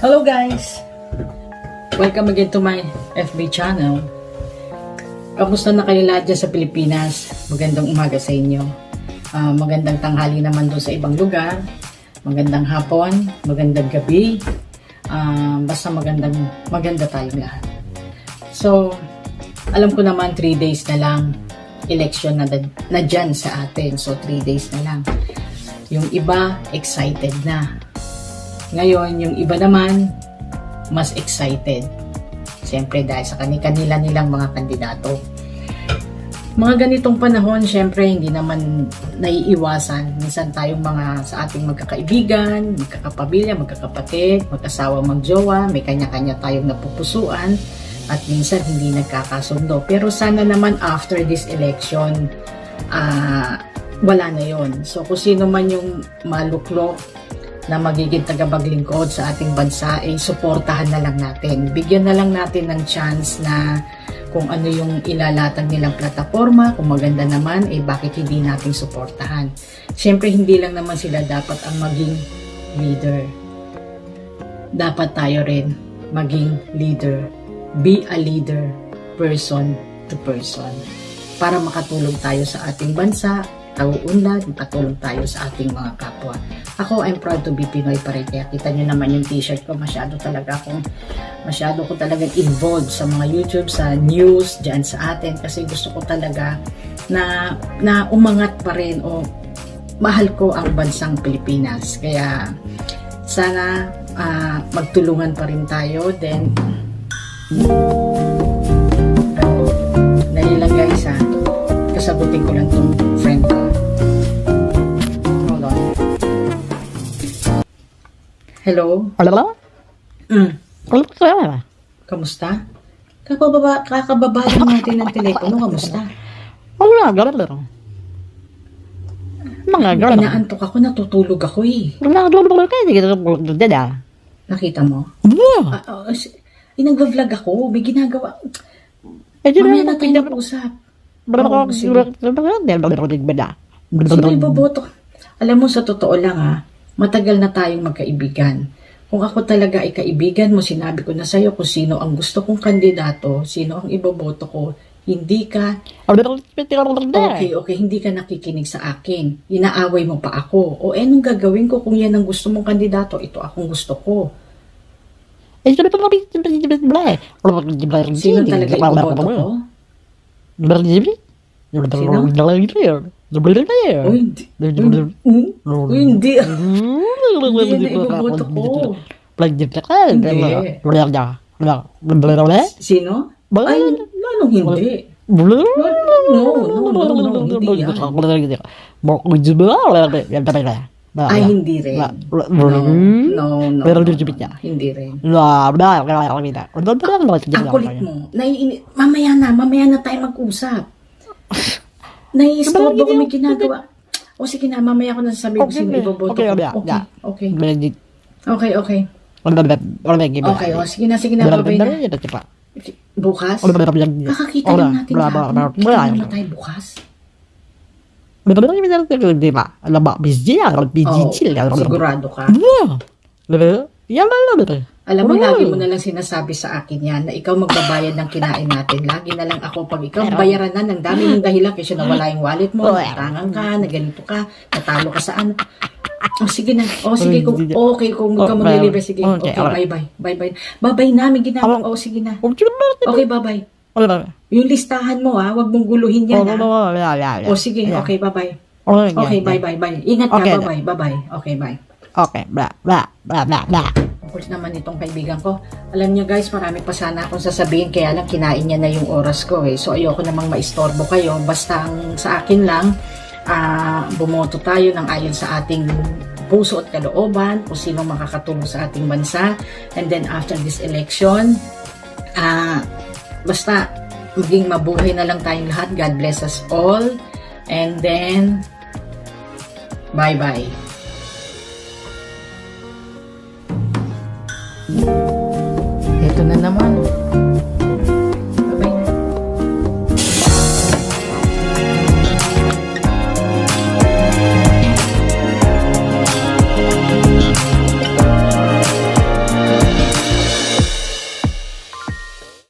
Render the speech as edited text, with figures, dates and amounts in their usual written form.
Hello guys! Welcome again to my FB channel. Kamusta na kayo lahat dyan sa Pilipinas? Magandang umaga sa inyo. Magandang tanghali naman doon sa ibang lugar. Magandang hapon, magandang gabi. Basta maganda tayong lahat. So, alam ko naman 3 days na lang election na dyan sa atin. So, 3 days na lang. Yung iba, excited na. Ngayon, yung iba naman, mas excited. Siyempre, dahil sa kanila nilang mga kandidato. Mga ganitong panahon, siyempre, hindi naman naiiwasan. Minsan tayong mga sa ating magkakaibigan, magkakapamilya, magkakapatid, mag-asawa, magjowa, may kanya-kanya tayong napupusuan, at minsan hindi nagkakasundo. Pero sana naman after this election, wala na yon. So, kung sino man yung maluklok na magiging tagapaglingkod sa ating bansa, ay suportahan na lang natin. Bigyan na lang natin ng chance na kung ano yung ilalatag nilang plataforma, kung maganda naman, bakit hindi natin suportahan. Siyempre, hindi lang naman sila dapat ang maging leader. Dapat tayo rin maging leader. Be a leader, person to person. Para makatulong tayo sa ating bansa, tauunlad, makatulong tayo sa ating mga kapwa. Ako, I'm proud to be Pinoy pa rin. Kaya kita nyo naman yung t-shirt ko. Masyado ko talagang involved sa mga YouTube, sa news, dyan sa atin. Kasi gusto ko talaga na umangat pa rin o mahal ko ang bansang Pilipinas. Kaya sana magtulungan pa rin tayo. Then, dali lang guys kasagutin ko lang tong friend ko. Hold on. Hello? Hello? Kamusta? Kakababa lang natin ng telepono. Kamusta? Mga ganun. Inaantok ako, natutulog ako eh. Nakita mo? Nag-vlog ako, may ginagawa. Mamaya na tayo mag-usap. Sino iboboto? Alam mo, sa totoo lang matagal na tayong magkaibigan. Kung ako talaga ay kaibigan mo, sinabi ko na sa'yo kung sino ang gusto kong kandidato, sino ang iboboto ko, hindi ka hindi ka nakikinig sa akin. Inaaway mo pa ako. O anong gagawin ko kung yan ang gusto mong kandidato? Ito akong gusto ko. Sino talaga iboboto ko? Hindi. Hindi na iboboto ko. Sino? Ay, lalong hindi. No, hindi yan. Ay, hindi rin. No. Hindi rin. Ang kulit mo. Mamaya na tayo mag-usap. Nai-stop ako may ginagawa. O sige na, mamaya ko na sasabihin ko sino iboboto ko. Okay. Okay, o sige na, babay na. Bukas? Kakakita lang natin kahapon. Kita naman tayo bukas. Sigurado ka? Alam mo, lagi mo na lang sinasabi sa akin yan na ikaw magbabayad ng kinain natin. Lagi na lang ako, pag ikaw bayaran na ng dami ng dahilan kasi nawala yung wallet mo, natangan ka, naganito ka, natalo ka saan. O sige na. O sige, kung ka mag-deliver, sige. Okay, bye. Bye na, may ginagawa. O sige na. Okay, bye. Yung listahan mo wag mong guluhin yan O sige, okay, bye. Okay, bye. Ingat ka, bye. Okay, bye. Okay, blah. Of naman itong kaibigan ko. Alam niyo guys, marami pa sana akong sasabihin, kaya lang kinain niya na yung oras ko So ayoko namang maistorbo kayo. Basta sa akin lang, bumoto tayo ng ayon sa ating puso at kalooban, kung sino makakatulong sa ating bansa. And then after this election, basta maging mabuhay na lang tayong lahat. God bless us all. And then, bye-bye. Ito na naman.